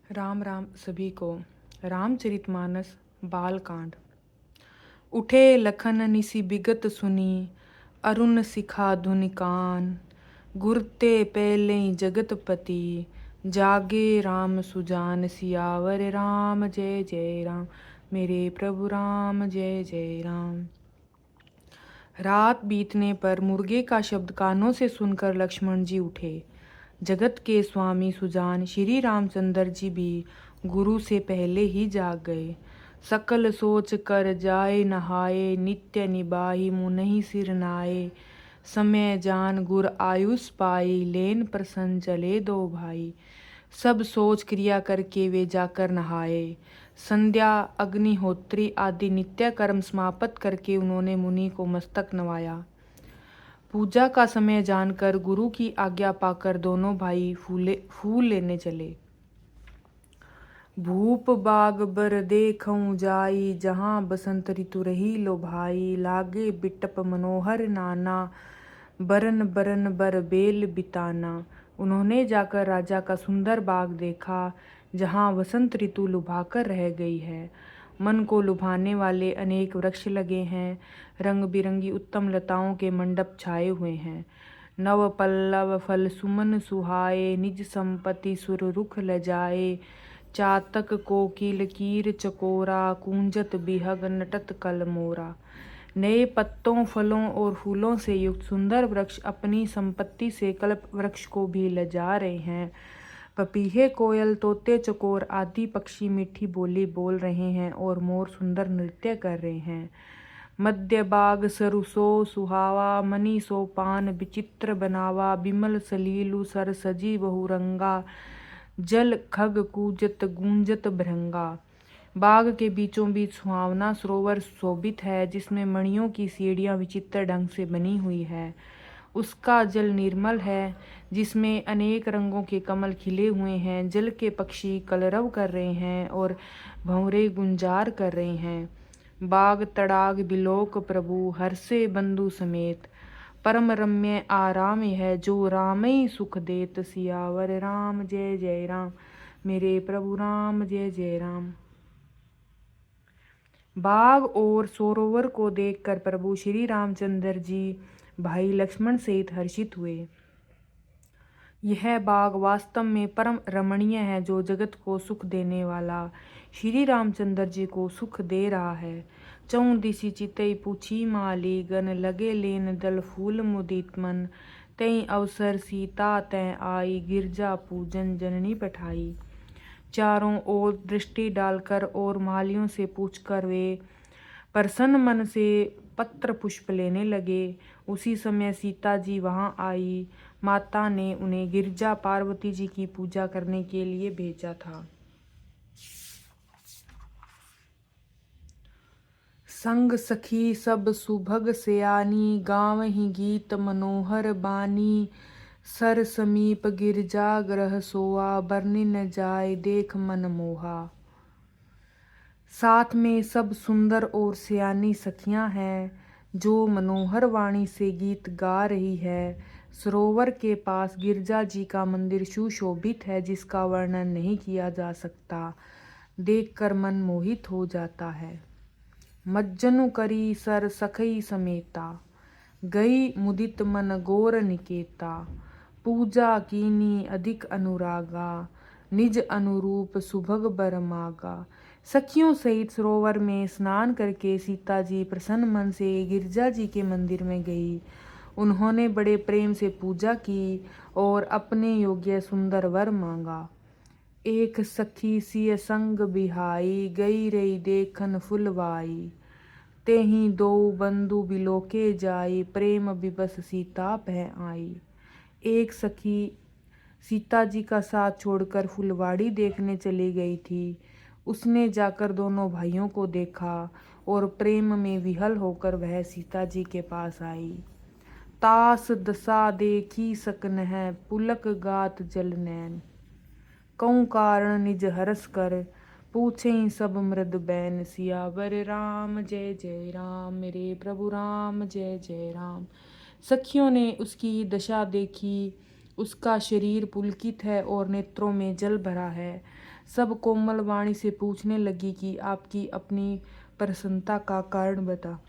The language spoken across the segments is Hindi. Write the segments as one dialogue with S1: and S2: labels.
S1: राम राम सभी को। रामचरितमानस बालकांड। उठे लखन निसि बिगत सुनी, अरुण सिखा धुनि कान। गुरते पहले जगतपति, जागे राम सुजान सियावर राम जय जय राम। मेरे प्रभु राम जय जय राम। रात बीतने पर मुर्गे का शब्द कानों से सुनकर लक्ष्मण जी उठे। जगत के स्वामी सुजान श्री रामचंद्र जी भी गुरु से पहले ही जाग गए। सकल सोच कर जाए नहाए, नित्य निबाही मुनहि सिर नाए। समय जान गुर आयुष पाई, लेन प्रसन्न चले दो भाई। सब सोच क्रिया करके वे जाकर नहाए। संध्या अग्निहोत्री आदि नित्य कर्म समाप्त करके उन्होंने मुनि को मस्तक नवाया। पूजा का समय जानकर गुरु की आज्ञा पाकर दोनों भाई फूल लेने चले। भूप बाग बर देखऊं जाई, जहाँ बसंत ऋतु रही लो भाई। लागे बिटप मनोहर नाना, बरन बरन बर बेल बिताना। उन्होंने जाकर राजा का सुंदर बाग देखा, जहाँ वसंत ऋतु लुभाकर रह गई है। मन को लुभाने वाले अनेक वृक्ष लगे हैं। रंग बिरंगी उत्तम लताओं के मंडप छाए हुए हैं। नव पल्लव फल सुमन सुहाए, निज संपत्ति सुर रुख लजाए। चातक कोकिल कीर चकोरा, कूंजत बिहग नटत कल मोरा। नए पत्तों फलों और फूलों से युक्त सुंदर वृक्ष अपनी संपत्ति से कल्प वृक्ष को भी लजा रहे हैं। पपीहे कोयल तोते चकोर आदि पक्षी मीठी बोली बोल रहे हैं और मोर सुंदर नृत्य कर रहे हैं। मध्य बाग सरुसो सुहावा, मनी सोपान विचित्र बनावा। बिमल सलीलु सर सजी बहुरंगा, जल खग कूजत गूंजत भृंगा। बाग के बीचों बीच सुहावना सरोवर शोभित है, जिसमें मणियों की सीढ़ियां विचित्र ढंग से बनी हुई है। उसका जल निर्मल है, जिसमें अनेक रंगों के कमल खिले हुए हैं। जल के पक्षी कलरव कर रहे हैं और भंवरे गुंजार कर रहे हैं। बाग तड़ाग बिलोक प्रभु, हर्षे बंधु समेत। परम रम्य आराम है, जो रामई सुख देत। सियावर राम जय जय राम। मेरे प्रभु राम जय जय राम। बाग और सरोवर को देखकर प्रभु श्री रामचंद्र जी भाई लक्ष्मण सहित हर्षित हुए। यह बाग वास्तव में परम रमणीय है, जो जगत को सुख देने वाला श्री रामचंद्र जी को सुख दे रहा है। चौं दिशि चितई पूछी माली, गन लगे लेन दल फूल मुदित मन। तई अवसर सीता तय आई, गिरजा पूजन जननी पठाई। चारों ओर दृष्टि डालकर और मालियों से पूछकर वे प्रसन्न मन से पत्र पुष्प लेने लगे। उसी समय सीता जी वहां आई। माता ने उन्हें गिरजा पार्वती जी की पूजा करने के लिए भेजा था। संग सखी सब सुभग सयानी, गावहि गीत मनोहर बानी। सर समीप गिरजा ग्रह सोआ, बरनि न जाय देख मन मोहा। साथ में सब सुंदर और सयानी सखियां हैं, जो मनोहर वाणी से गीत गा रही है। सरोवर के पास गिरजा जी का मंदिर सुशोभित है, जिसका वर्णन नहीं किया जा सकता। देखकर मन मोहित हो जाता है। मज्जनु करी सर सखई समेता, गई मुदित मन गोर निकेता। पूजा कीनी अधिक अनुरागा, निज अनुरूप सुभग बर मागा। सखियों सहित सरोवर में स्नान करके सीता जी प्रसन्न मन से गिरजा जी के मंदिर में गई। उन्होंने बड़े प्रेम से पूजा की और अपने योग्य सुंदर वर मांगा। एक सखी सिय संग बिहाई, गई रही देखन फुलवाई। तेहि दो बंधु बिलोके जाई, प्रेम विवश सीता पह आई। एक सखी सीता जी का साथ छोड़कर फुलवाड़ी देखने चली गई थी। उसने जाकर दोनों भाइयों को देखा और प्रेम में विहल होकर वह सीता जी के पास आई। तास दशा देखी सकन है, पुलक गात जल नैन। कौं कारण निज हरस कर, पूछे सब मृद बैन। सियावर राम जय जय राम। मेरे प्रभु राम जय जय राम। सखियों ने उसकी दशा देखी, उसका शरीर पुलकित है और नेत्रों में जल भरा है। सब कोमल वाणी से पूछने लगी कि आपकी अपनी प्रसन्नता का कारण बता।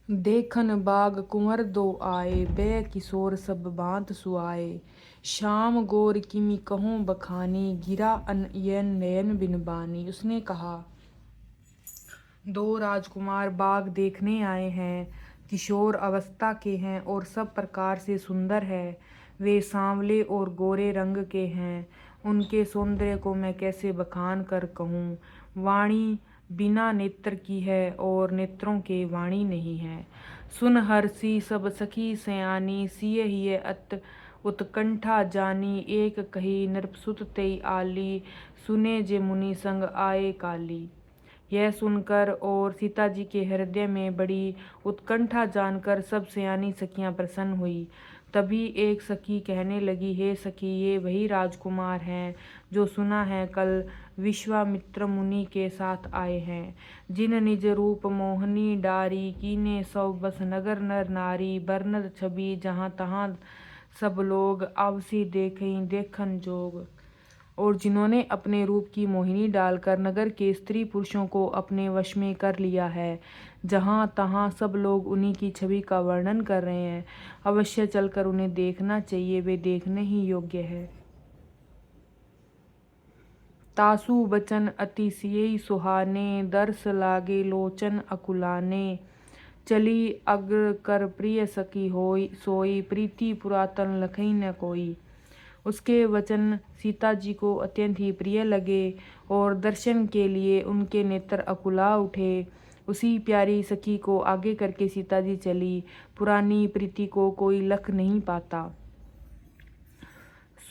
S1: देखन बाग कुंवर दो आए, बै किशोर सब बात सुआए। श्याम गोर किमि कहूँ बखानी, गिरा अनयन नयन बिन बानी। उसने कहा, दो राजकुमार बाग देखने आए हैं, किशोर अवस्था के हैं और सब प्रकार से सुंदर है। वे सांवले और गोरे रंग के हैं। उनके सौंदर्य को मैं कैसे बखान कर कहूँ। वाणी बिना नेत्र की है और नेत्रों के वाणी नहीं है। सुन हर्षी सब सखी सयानी, सिय हिय अत उत्कंठा जानी। एक कही नृपसुत तेई आली, सुने जे मुनि संग आए काली। यह सुनकर और सीता जी के हृदय में बड़ी उत्कंठा जानकर सब सयानी सखियां प्रसन्न हुई। तभी एक सखी कहने लगी, हे सखी, ये वही राजकुमार हैं जो सुना है कल विश्वामित्र मुनि के साथ आए हैं, जिन निज रूप मोहनी डारी, कीने सौ बस नगर नर नारी। बरनत छवि जहाँ तहाँ सब लोग, आवसी देखें देखन जोग। और जिन्होंने अपने रूप की मोहिनी डालकर नगर के स्त्री पुरुषों को अपने वश में कर लिया है। जहाँ तहाँ सब लोग उन्हीं की छवि का वर्णन कर रहे हैं। अवश्य चलकर उन्हें देखना चाहिए, वे देखने ही योग्य है। तासु बचन अति सियहि सुहाने, दर्श लागे लोचन अकुलाने। चली अग्र कर प्रिय सखी होई, सोई प्रीति पुरातन लखई न कोई। उसके वचन सीता जी को अत्यंत ही प्रिय लगे और दर्शन के लिए उनके नेत्र अकुला उठे। उसी प्यारी सखी को आगे करके सीता जी चली। पुरानी प्रीति को कोई लख नहीं पाता।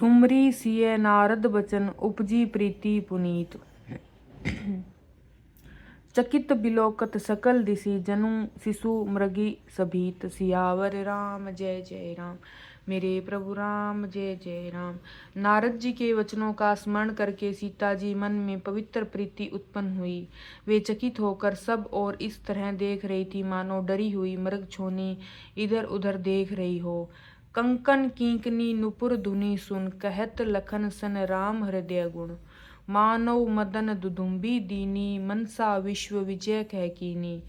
S1: सुमरी सिय नारद बचन, उपजी प्रीति पुनीत। चकित बिलोकत सकल दिशि, जनु शिशु मृगी सभीत। सियावर राम जय जय राम, मेरे प्रभु राम जय जय राम। नारद जी के वचनों का स्मरण करके सीता जी मन में पवित्र प्रीति उत्पन्न हुई। वे चकित होकर सब और इस तरह देख रही थी मानो डरी हुई मृग छोनी इधर उधर देख रही हो। कंकन कींकनी नुपुर धुनि सुन, कहत लखन सन राम हृदय गुण। मानव मदन दुदुम्बी दीनी, मनसा विश्व विजय कह कीनी।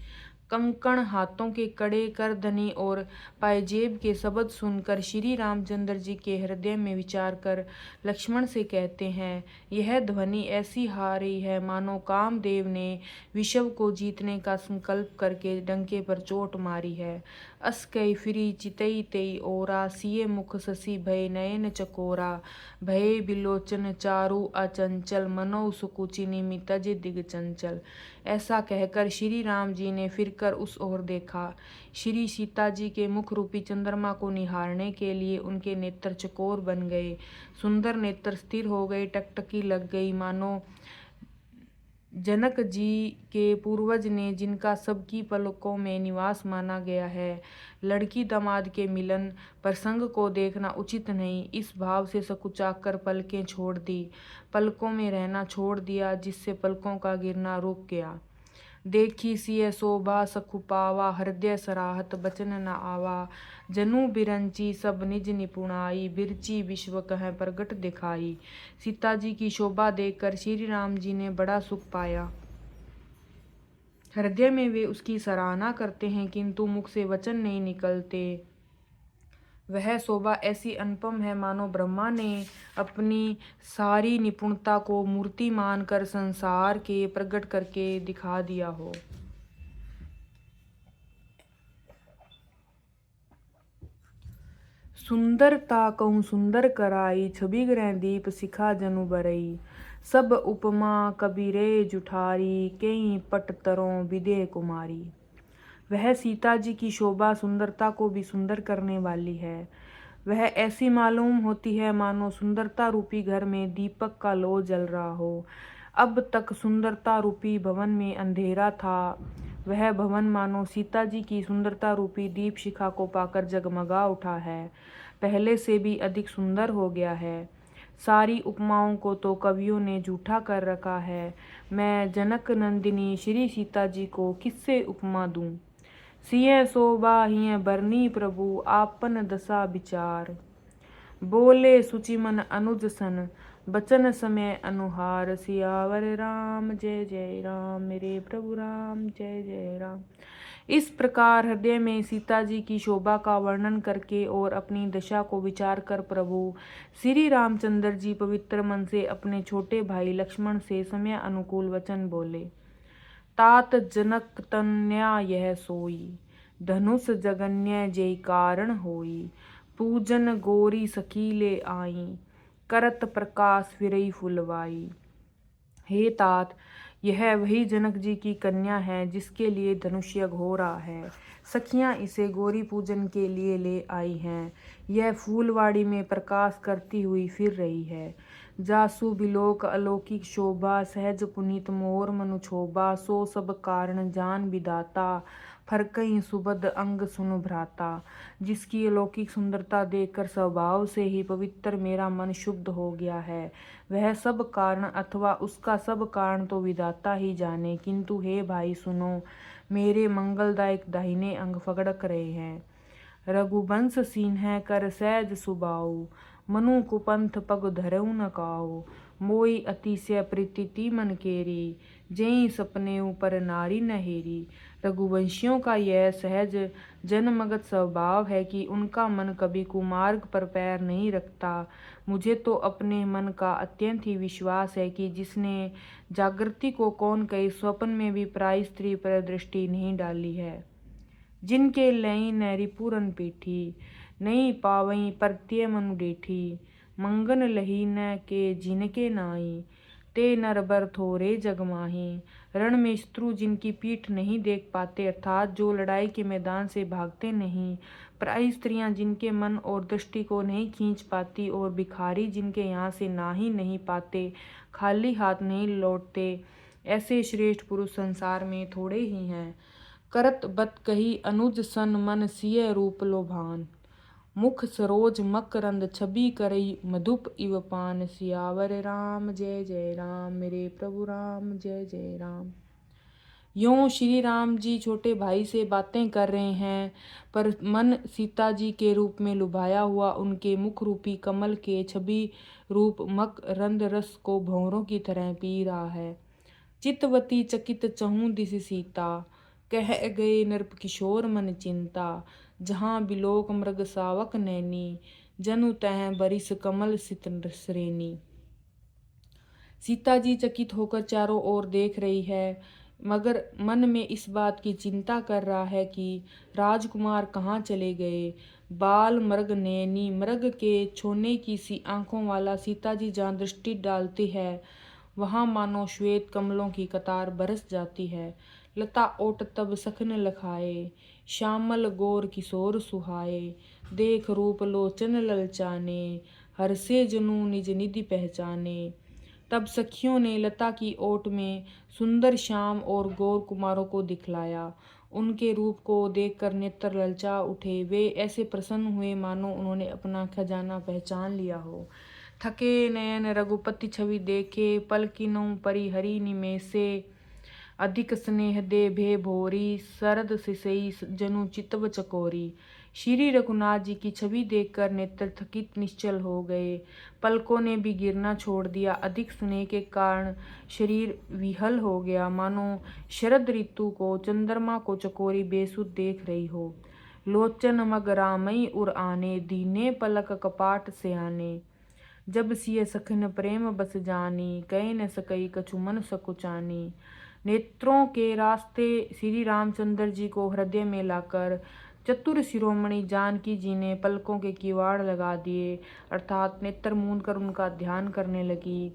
S1: कंकण हाथों के कड़े कर धनी और पायजेब के शब्द सुनकर श्री रामचंद्र जी के हृदय में विचार कर लक्ष्मण से कहते हैं, यह ध्वनि ऐसी हा रही है मानो कामदेव ने विश्व को जीतने का संकल्प करके डंके पर चोट मारी है। अस कई फिरी चितई तेई ओरा, सिए मुख ससी भय नयन चकोरा। भय बिलोचन चारु अचंचल, मनो सुकुचि निमि तज दिग चंचल। ऐसा कहकर श्री राम जी ने फिरकर उस ओर देखा। श्री सीता जी के मुख रूपी चंद्रमा को निहारने के लिए उनके नेत्र चकोर बन गए। सुंदर नेत्र स्थिर हो गए, टकटकी लग गई, मानो जनक जी के पूर्वज ने, जिनका सबकी पलकों में निवास माना गया है। लड़की दामाद के मिलन प्रसंग को देखना उचित नहीं, इस भाव से सकुचाकर पलकें छोड़ दी, पलकों में रहना छोड़ दिया, जिससे पलकों का गिरना रुक गया। देखी सिय शोभा सखु पावा, हृदय सराहत बचन न आवा। जनु बिरंची सब निज निपुणाई, बिरची विश्व कह प्रगट दिखाई। सीता जी की शोभा देखकर श्री राम जी ने बड़ा सुख पाया। हृदय में वे उसकी सराहना करते हैं, किंतु मुख से वचन नहीं निकलते। वह शोभा ऐसी अनुपम है मानो ब्रह्मा ने अपनी सारी निपुणता को मूर्ति मानकर संसार के प्रकट करके दिखा दिया हो। सुंदरता कहूँ सुंदर कराई, छवि ग्रह दीप शिखा जनु बरई। सब उपमा कबीरे जुठारी, कई पट तरों विदे कुमारी। वह सीता जी की शोभा सुंदरता को भी सुंदर करने वाली है। वह ऐसी मालूम होती है मानो सुंदरता रूपी घर में दीपक का लो जल रहा हो। अब तक सुंदरता रूपी भवन में अंधेरा था, वह भवन मानो सीता जी की सुंदरता रूपी दीप शिखा को पाकर जगमगा उठा है, पहले से भी अधिक सुंदर हो गया है। सारी उपमाओं को तो कवियों ने झूठा कर रखा है। मैं जनक नंदिनी श्री सीता जी को किससे उपमा दूं। सिय शोभा हिय बरनी प्रभु आपन दशा विचार। बोले सुचि मन अनुज सन बचन समय अनुहार। सियावर राम जय जय राम मेरे प्रभु राम जय जय राम। इस प्रकार हृदय में सीता जी की शोभा का वर्णन करके और अपनी दशा को विचार कर प्रभु श्री रामचंद्र जी पवित्र मन से अपने छोटे भाई लक्ष्मण से समय अनुकूल वचन बोले। तात जनक तन्या यह सोई धनुष जगन्य जय कारण होई। पूजन गोरी सकीले आई करत प्रकाश फिरई फुलवाई। हे तात, यह वही जनक जी की कन्या है जिसके लिए धनुष यज्ञ हो रहा है। सखियां इसे गौरी पूजन के लिए ले आई हैं। यह फूलवाड़ी में प्रकाश करती हुई फिर रही है। जासु बिलोक अलौकिक शोभा सहज पुनीत मोर मनु क्षोभा। सो सब कारण जान विदाता फरकई सुबद अंग सुन भ्राता। जिसकी अलौकिक सुंदरता देखकर स्वभाव से ही पवित्र मेरा मन शुद्ध हो गया है, वह सब कारण अथवा उसका सब कारण तो विधाता ही जाने। किंतु हे भाई सुनो, मेरे मंगलदायक दाहिने अंग फगड़क रहे हैं। रघुवंश सिंह कर सहज सुबाऊ मनु कुपंथ पग धरऊ न काऊ। मोई अतिशय प्रीति मन केरी जई सपने ऊपर नारी नहेरी। रघुवंशियों का यह सहज जनमगत स्वभाव है कि उनका मन कभी कुमार्ग पर पैर नहीं रखता। मुझे तो अपने मन का अत्यंत ही विश्वास है कि जिसने जागृति को कौन कही स्वप्न में भी प्राय स्त्री पर दृष्टि नहीं डाली है। जिनके लई नैरी पूरन पीठी नहीं पावई परत्य मनु डेठी। मंगन लही न के जिनके नाई ते नर बर थोरे जगमाही। रण में शत्रु जिनकी पीठ नहीं देख पाते अर्थात जो लड़ाई के मैदान से भागते नहीं। प्राय स्त्रियां जिनके मन और दृष्टि को नहीं खींच पाती और भिखारी जिनके यहाँ से ना ही नहीं पाते, खाली हाथ नहीं लौटते, ऐसे श्रेष्ठ पुरुष संसार में थोड़े ही हैं। करत बत कही अनुज सन मन सिय रूप लोभान। मुख सरोज मकरंद छवि करई मधुप इव पान। सियावर राम जय जय राम मेरे प्रभु राम जय जय राम। यूं श्री राम जी छोटे भाई से बातें कर रहे हैं, पर मन सीता जी के रूप में लुभाया हुआ उनके मुख रूपी कमल के छवि रूप मकरंद रस को भंवरों की तरह पी रहा है। चितवती चकित चहूं दिस सीता कह गए नृप किशोर मन चिंता। जहाँ बिलोक मृग सावक नैनी जनु तह बरिस कमल सित श्रेणी। सीता जी चकित होकर चारों ओर देख रही है, मगर मन में इस बात की चिंता कर रहा है कि राजकुमार कहाँ चले गए। बाल मृग नैनी मृग के छोने की सी आंखों वाला सीता जी जहाँ दृष्टि डालती है, वहाँ मानो श्वेत कमलों की कतार बरस जाती है। लता ओट तब सखन लखाए श्यामल गोर किशोर सुहाए। देख रूप लोचन ललचाने हर्षे जनु निज निधि पहचाने। तब सखियों ने लता की ओट में सुंदर श्याम और गौर कुमारों को दिखलाया। उनके रूप को देखकर नेत्र ललचा उठे। वे ऐसे प्रसन्न हुए मानो उन्होंने अपना खजाना पहचान लिया हो। थके नयन रघुपति छवि देखे पलकिनों परिहरी निमेषे। अधिक स्नेह दे भे भोरी शरद सिसई जनु चितव चकोरी। श्री रघुनाथ जी की छवि देखकर नेत्र थकित निश्चल हो गए, पलकों ने भी गिरना छोड़ दिया। अधिक स्नेह के कारण शरीर विहल हो गया, मानो शरद ऋतु को चंद्रमा को चकोरी बेसुध देख रही हो। लोचन मग रामई उर आने दीने पलक कपाट से आने। जब सिय सखन प्रेम बस जानी कह न सकई कछु मन सकुचानी। नेत्रों के रास्ते श्री रामचंद्र जी को हृदय में लाकर चतुर शिरोमणि जानकी जी ने पलकों के किवाड़ लगा दिए, अर्थात नेत्र मूंद कर उनका ध्यान करने लगी।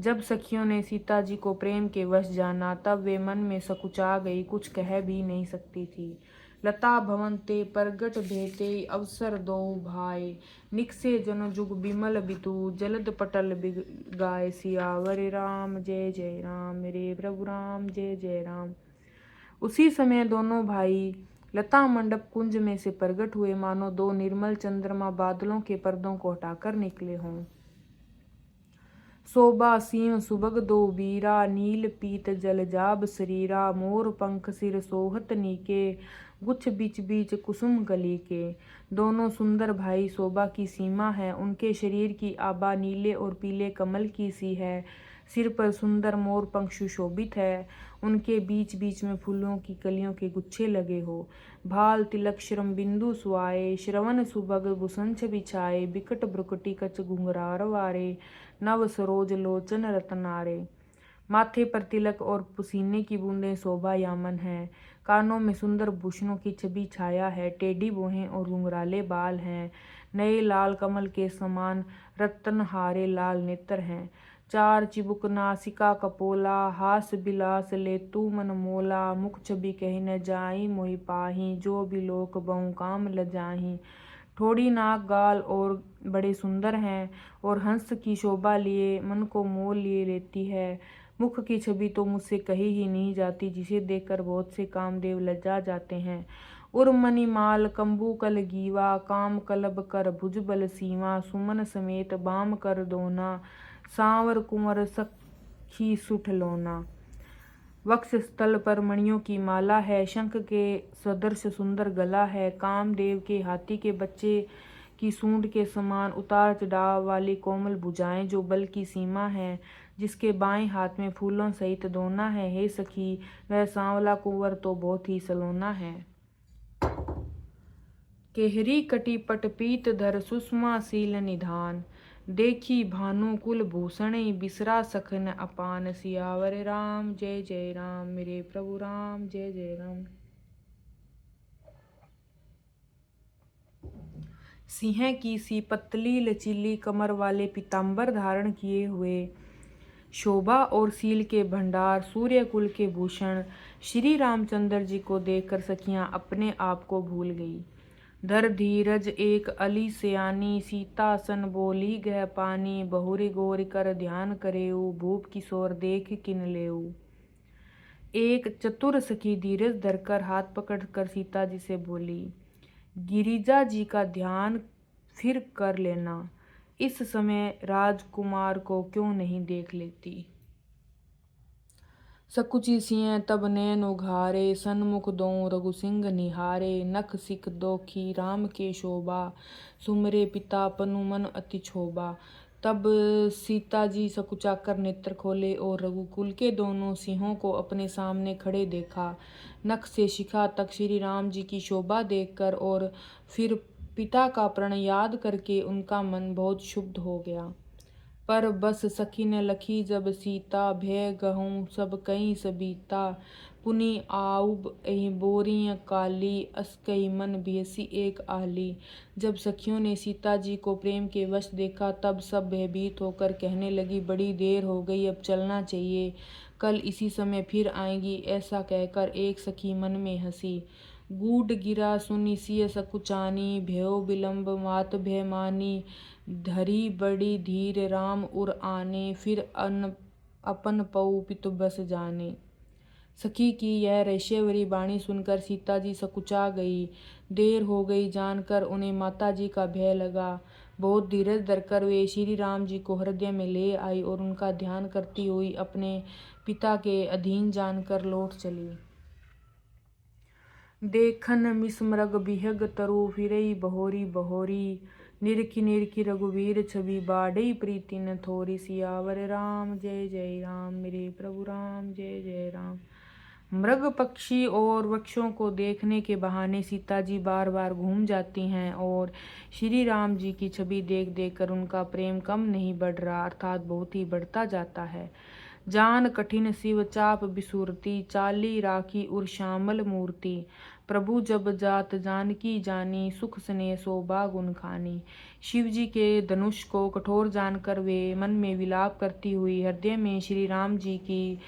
S1: जब सखियों ने सीता जी को प्रेम के वश जाना, तब वे मन में सकुचा गई, कुछ कह भी नहीं सकती थी। लता भवन ते प्रगट भेते अवसर दो भाई। निकसे जन जुग बिमल बितु जलद पटल बिगाए। सियावर राम जय जय राम मेरे प्रभु राम जय जय राम। उसी समय दोनों भाई लता मंडप कुंज में से प्रकट हुए, मानो दो निर्मल चंद्रमा बादलों के पर्दों को हटाकर निकले हों। शोभा सीम सुबग दो बीरा, नील पीत जल जाब शरीरा, मोर पंख सिर सोहत नीके, गुच्छ बीच बीच कुसुम कली के। दोनों सुंदर भाई शोभा की सीमा है। उनके शरीर की आभा नीले और पीले कमल की सी है। सिर पर सुंदर मोर पंख सुशोभित है। उनके बीच बीच में फूलों की कलियों के गुच्छे लगे हो। भाल तिलक श्रम बिंदु सुआए, श्रवण सुभग भूषंछ बिछाए, बिकट ब्रुकटी कच घुंघरार वारे, नव सरोज लोचन रतनारे। माथे पर तिलक और पसीने की बूंदें शोभायामन हैं। कानों में सुंदर भूषणों की छवि छाया है। टेढ़ी भौहें और घुंघराले बाल हैं। नए लाल कमल के समान रत्न हारे लाल नेत्र हैं। चार चिबुक नासिका कपोला, हास बिलास लेतु मन मोला, मुख छवि कही न जाई मोहि पाही, जो बिलोक बहु काम लजाही। ठोड़ी नाक गाल और बड़े सुंदर हैं और हंस की शोभा लिए मन को मोह लिए लेती है। मुख की छवि तो मुझसे कही ही नहीं जाती, जिसे देखकर बहुत से कामदेव लज्जा जाते हैं। उर्मणि माल कंबू कल गीवा, काम कलब कर भुजबल सीमा, सुमन समेत बाम कर दोना, सांवर कुंवर सखी सुठ लोना। वक्ष स्थल पर मणियों की माला है। शंख के सदृश सुंदर गला है। कामदेव के हाथी के बच्चे की सूंड के समान उतार चढ़ाव वाली कोमल भुजाएं, जो बल की सीमा है। जिसके बाएं हाथ में फूलों सहित दोना है। हे सखी, वह सांवला कुंवर तो बहुत ही सलोना है। केहरी कटी पट पीत धर, सुषमा शील निधान, देखी भानु कुल भूषण, बिसरा सखन अपान। सियावर राम जय जय राम, मेरे प्रभु राम जय जय राम। सिंह की सी पतली लचीली कमर वाले पीताम्बर धारण किए हुए, शोभा और शील के भंडार, सूर्य कुल के भूषण श्री रामचंद्र जी को देखकर सखियां अपने आप को भूल गई। धर धीरज एक अली सयानी, सीता सन बोली गह पानी, बहुरी गोर कर ध्यान करेऊ, भूप किशोर देख किन लेऊ। एक चतुर सखी धीरज धरकर हाथ पकड़कर सीता जी से बोली, गिरिजा जी का ध्यान फिर कर लेना, इस समय राजकुमार को क्यों नहीं देख लेती। सकुची सिंह तब नैन उघारे, सन्मुख दों रघुसिंह निहारे, नख सिख दोखी राम के शोभा, सुमरे पिता पनु मन अति क्षोभा। तब सीता जी सकुचा कर नेत्र खोले और रघुकुल के दोनों सिंहों को अपने सामने खड़े देखा। नख से शिखा तक श्री राम जी की शोभा देखकर और फिर पिता का प्रण याद करके उनका मन बहुत क्षुब्ध हो गया। पर बस सखी न लखी जब सीता, भय गहूँ सब कई सबीता, पुनि आउब एहि बोरिय काली, अस कई मन बियसी एक आली। जब सखियों ने सीता जी को प्रेम के वश देखा, तब सब भयभीत होकर कहने लगी, बड़ी देर हो गई, अब चलना चाहिए, कल इसी समय फिर आएंगी। ऐसा कहकर एक सखी मन में हंसी। गूढ़ गिरा सुनि सिय सकुचानी, भयो विलम्ब मात भय मानी, धरी बड़ी धीर राम उर आने, फिर अपन पऊ पितु बस जाने। सखी की यह रहस्यवरी वाणी सुनकर सीता जी सकुचा गई। देर हो गई जानकर उन्हें माता जी का भय लगा। बहुत धीरज धरकर वे श्री राम जी को हृदय में ले आई और उनका ध्यान करती हुई अपने पिता के अधीन जानकर लौट चली। देखन मिसमृग बिहग तरु, फिरई बहोरी बहोरी, निरखी निरखी रघुवीर छवि, बाढ़ई प्रीति न थोरी। सियावर राम जय जय राम, मेरे प्रभु राम जय जय राम। मृग पक्षी और वृक्षों को देखने के बहाने सीता जी बार बार घूम जाती हैं और श्री राम जी की छवि देख देख कर उनका प्रेम कम नहीं बढ़ रहा, अर्थात बहुत ही बढ़ता जाता है। जान कठिन शिव चाप बिसुरती, चाली राखी उर श्यामल मूर्ति, प्रभु जब जात जानकी जानी, सुख स्नेह शोभा गुण खानी। शिव जी के धनुष को कठोर जानकर वे मन में विलाप करती हुई हृदय में श्री राम जी की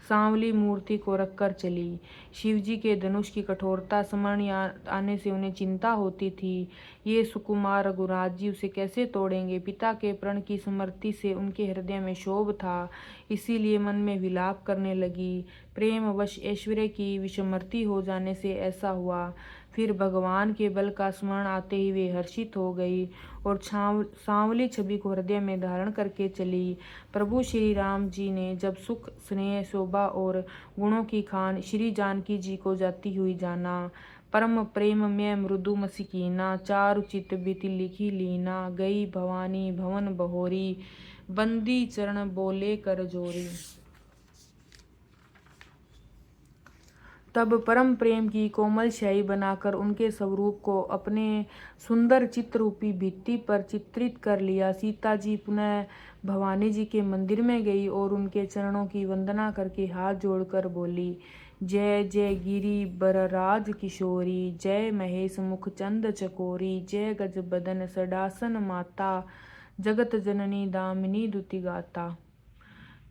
S1: सांवली मूर्ति को रखकर चली। शिव जी के धनुष की कठोरता स्मरण आने से उन्हें चिंता होती थी। ये सुकुमार रघुराज जी उसे कैसे तोड़ेंगे। पिता के प्रण की स्मृति से उनके हृदय में क्षोभ था, इसीलिए मन में विलाप करने लगी। प्रेमवश ऐश्वर्य की विस्मृति हो जाने से ऐसा हुआ। फिर भगवान के बल का स्मरण आते ही वे हर्षित हो गई और सांवली छवि को हृदय में धारण करके चली। प्रभु श्री राम जी ने जब सुख, स्नेह, शोभा और गुणों की खान श्री जानकी जी को जाती हुई जाना, परम प्रेम में मृदु मसिकीना, चारु चित बिति लिखी लीना, गई भवानी भवन बहोरी, बंदी चरण बोले कर जोरी। तब परम प्रेम की कोमल स्याही बनाकर उनके स्वरूप को अपने सुंदर चित्ररूपी भित्ति पर चित्रित कर लिया। सीता जी पुनः भवानी जी के मंदिर में गई और उनके चरणों की वंदना करके हाथ जोड़कर बोली, जय जय गिरि बरराज किशोरी, जय महेश मुख चंद चकोरी, जय गज बदन सडासन माता, जगत जननी दामिनी दुति गाता।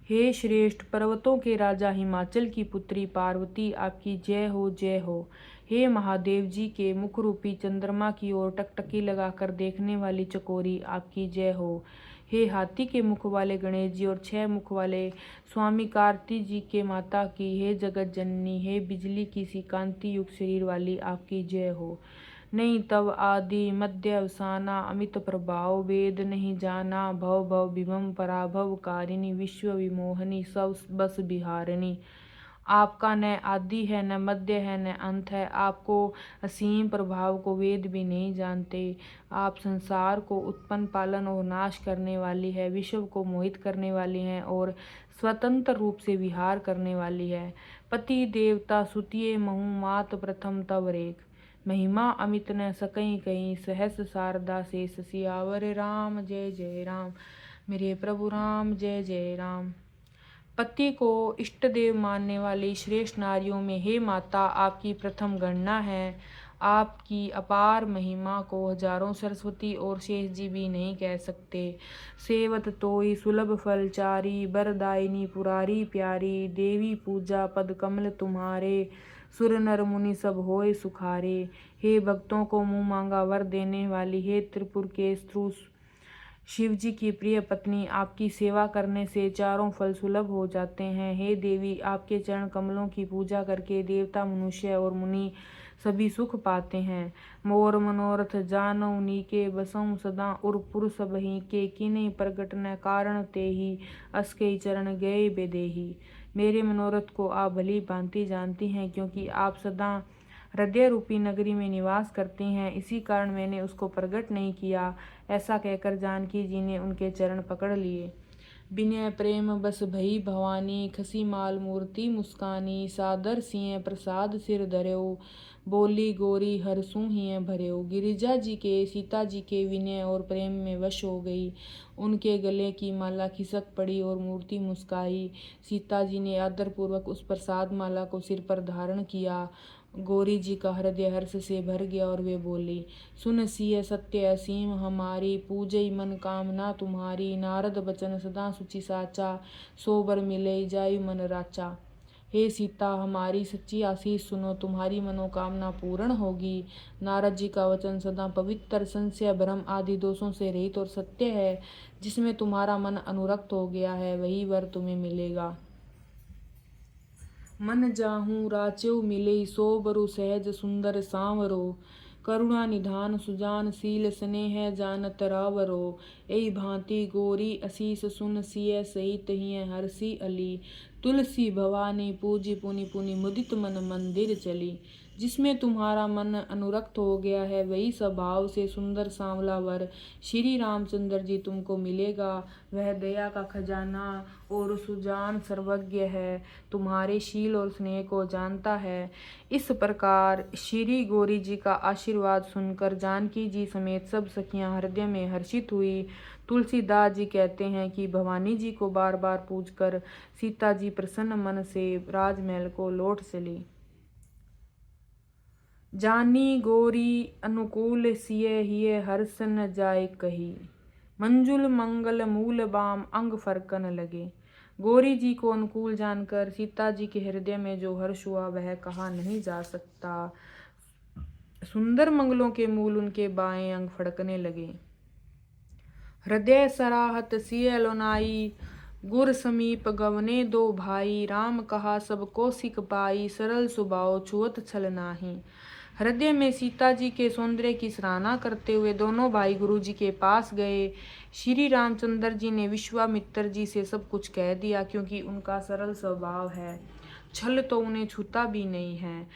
S1: हे श्रेष्ठ पर्वतों के राजा हिमाचल की पुत्री पार्वती, आपकी जय हो जय हो। हे महादेव जी के मुख रूपी चंद्रमा की ओर टकटकी लगाकर देखने वाली चकोरी, आपकी जय हो। हे हाथी के मुख वाले गणेश जी और 6 मुख वाले स्वामी कार्तिक जी के माता की, हे जगत जननी, हे बिजली की सी कांति युक्त शरीर वाली, आपकी जय हो। नहीं तव आदि मध्य अवसाना, अमित प्रभाव वेद नहीं जाना, भव भव विभम पराभव कारिणी, विश्व विमोहनी सब बस बिहारिणी। आपका न आदि है, न मध्य है, न अंत है। आपको असीम प्रभाव को वेद भी नहीं जानते। आप संसार को उत्पन्न, पालन और नाश करने वाली है, विश्व को मोहित करने वाली हैं और स्वतंत्र रूप से विहार करने वाली है। पति देवता सुतिये महु मात प्रथम तव रेख, महिमा अमित न सकई कहीं, सहस शारदा शेष सियावर राम जय जय राम। मेरे प्रभु राम जय जय राम। पति को इष्ट देव मानने वाली श्रेष्ठ नारियों में हे माता, आपकी प्रथम गणना है। आपकी अपार महिमा को हजारों सरस्वती और शेष जी भी नहीं कह सकते। सेवत तोई सुलभ फलचारी, बरदायिनी पुरारी प्यारी, देवी पूजा पद कमल तुम्हारे, सुर नर मुनि सब होए सुखारे। हे भक्तों को मुँह मांगा वर देने वाली, हे त्रिपुर के स्त्रु शिव जी की प्रिय पत्नी, आपकी सेवा करने से चारों फल सुलभ हो जाते हैं। हे देवी, आपके चरण कमलों की पूजा करके देवता, मनुष्य और मुनि सभी सुख पाते हैं। मोर मनोरथ जानौ नीके, बसऊं सदा उरपुर सबही के, किन्हीं प्रगट न कारण तेहि, असके चरण गए बेदेही। मेरे मनोरथ को आप भली भांति जानती हैं, क्योंकि आप सदा हृदय रूपी नगरी में निवास करती हैं, इसी कारण मैंने उसको प्रकट नहीं किया। ऐसा कहकर जानकी जी ने उनके चरण पकड़ लिए। विनय प्रेम बस भई भवानी, खसी माल मूर्ति मुस्कानी, सादर सिंह प्रसाद सिर धर्यो, बोली गोरी हरसू हिय भर्यो। गिरिजा जी के सीता जी के विनय और प्रेम में वश हो गई। उनके गले की माला खिसक पड़ी और मूर्ति मुस्काई। सीता जी ने आदरपूर्वक उस प्रसाद माला को सिर पर धारण किया। गौरी जी का हृदय हर्ष से भर गया और वे बोली, सुन सिय सत्य असीम हमारी, पूजई मन कामना तुम्हारी, नारद बचन सदा सुचि साचा, सो बर मिले जायु मन राचा। हे सीता, हमारी सच्ची आशीष सुनो, तुम्हारी मनोकामना पूर्ण होगी। नारद जी का वचन सदा पवित्र, संशय भ्रम आदि दोषों से रहित और सत्य है। जिसमें तुम्हारा मन अनुरक्त हो गया है, वही वर तुम्हें मिलेगा। मन जाहूँ राच्यो मिले, सो बरु सहज सुंदर सांवरो, करुणा निधान सुजान शील स्नेह जानत रावरो। एई भांति गोरी असीस सुन सिय सहित हिय हर्षि अली, तुलसी भवानी पूजी पुनि पुनि मुदित मन मंदिर चली। जिसमें तुम्हारा मन अनुरक्त हो गया है, वही स्वभाव से सुंदर सांवला वर श्री रामचंद्र जी तुमको मिलेगा। वह दया का खजाना और सुजान सर्वज्ञ है, तुम्हारे शील और स्नेह को जानता है। इस प्रकार श्री गौरी जी का आशीर्वाद सुनकर जानकी जी समेत सब सखियां हृदय में हर्षित हुई। तुलसीदास जी कहते हैं कि भवानी जी को बार बार पूजकर सीता जी प्रसन्न मन से राजमहल को लौट चली। जानी गौरी अनुकूल सिय हिय हर्ष न जाय कही, मंजुल मंगल मूल बाम अंग फरकन लगे। गौरी जी को अनुकूल जानकर सीता जी के हृदय में जो हर्ष हुआ वह कहा नहीं जा सकता। सुंदर मंगलों के मूल उनके बाएं अंग फड़कने लगे। हृदय सराहत सिय लोनाई, गुर समीप गवने दो भाई, राम कहा सब कौशिक पाई, सरल सुभाव छुअत छल नाही। हृदय में सीता जी के सौंदर्य की सराहना करते हुए दोनों भाई गुरु जी के पास गए। श्री रामचंद्र जी ने विश्वामित्र जी से सब कुछ कह दिया, क्योंकि उनका सरल स्वभाव है, छल तो उन्हें छूता भी नहीं है।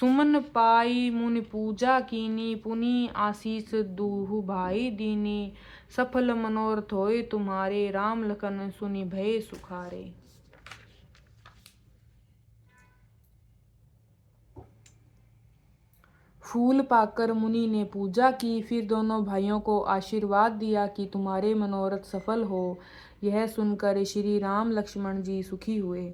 S1: सुमन पाई मुनि पूजा कीनी, पुनि आशीष दूहु भाई दीनी। सफल मनोरथ होए तुम्हारे, राम लखन सुनि भय सुखारे। फूल पाकर मुनि ने पूजा की, फिर दोनों भाइयों को आशीर्वाद दिया कि तुम्हारे मनोरथ सफल हो। यह सुनकर श्री राम लक्ष्मण जी सुखी हुए।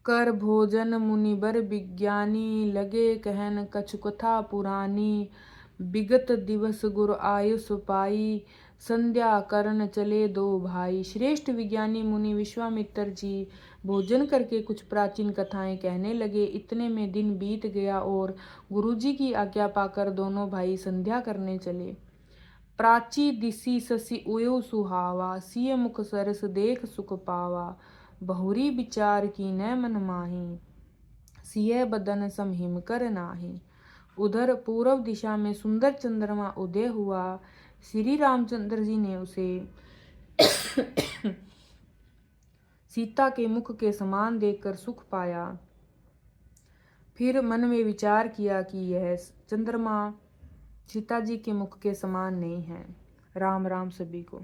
S1: कर भोजन मुनिबर विज्ञानी, लगे कहन कछु कथा पुरानी। विगत दिवस गुर आयुष पाई, संध्या करन चले दो भाई। श्रेष्ठ विज्ञानी मुनि विश्वामित्र जी भोजन करके कुछ प्राचीन कथाएं कहने लगे। इतने में दिन बीत गया और गुरुजी की आज्ञा पाकर दोनों भाई संध्या करने चले। प्राची दिसी ससी उयो सुहावा, सिय मुख सरस देख सुख पावा। बहुरी विचार की न मन माही, सिय बदन सम हिम कर नाही। उधर पूर्व दिशा में सुंदर चंद्रमा उदय हुआ। श्री रामचंद्र जी ने उसे सीता के मुख के समान देखकर सुख पाया। फिर मन में विचार किया कि यह चंद्रमा सीता जी के मुख के समान नहीं है। राम राम सभी को।